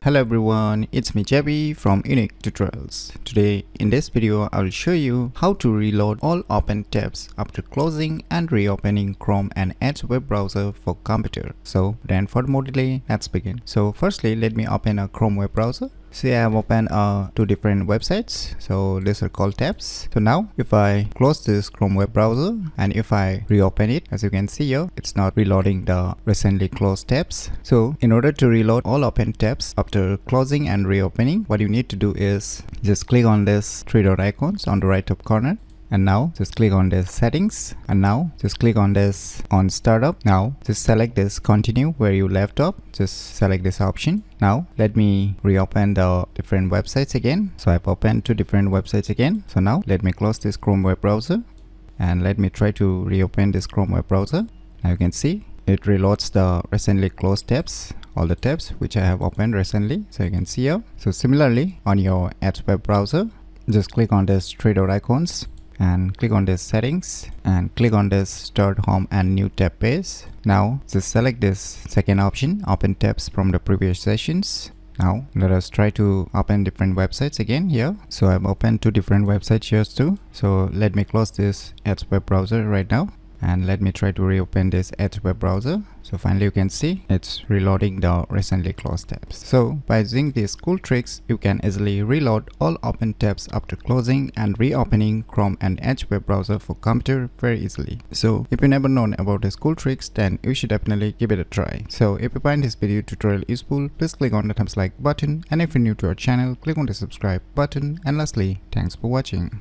Hello everyone, it's me JB from UniqueTutorials. Today in this video I will show you how to reload all open tabs after closing and reopening Chrome and Edge web browser for computer. So without further more delay, let's begin. So firstly, let me open a Chrome web browser. See, I have opened two different websites, so these are called tabs. So now if I close this Chrome web browser and if I reopen it, as you can see here, it's not reloading the recently closed tabs. So in order to reload all open tabs after closing and reopening, what you need to do is just click on this three dot icons on the right top corner. And now just click on this settings, and now just click on this on startup. Now just select this continue where you left off, just select this option. Now let me reopen the different websites again. So I've opened two different websites again. So now let me close this Chrome web browser and let me try to reopen this Chrome web browser. Now you can see it reloads the recently closed tabs, all the tabs which I have opened recently. So you can see here. So similarly on your Edge web browser, just click on this three dot icons and click on this settings and click on this start home and new tab page. Now just select this second option, open tabs from the previous sessions. Now let us try to open different websites again here. So I've opened two different websites here too. So let me close this Edge web browser right now and let me try to reopen this Edge web browser. So finally you can see it's reloading the recently closed tabs. So by using these cool tricks, you can easily reload all open tabs after closing and reopening Chrome and Edge web browser for computer very easily. So if you never known about these cool tricks, then you should definitely give it a try. So if you find this video tutorial useful, please click on the thumbs like button, and if you're new to our channel, click on the subscribe button, and lastly, thanks for watching.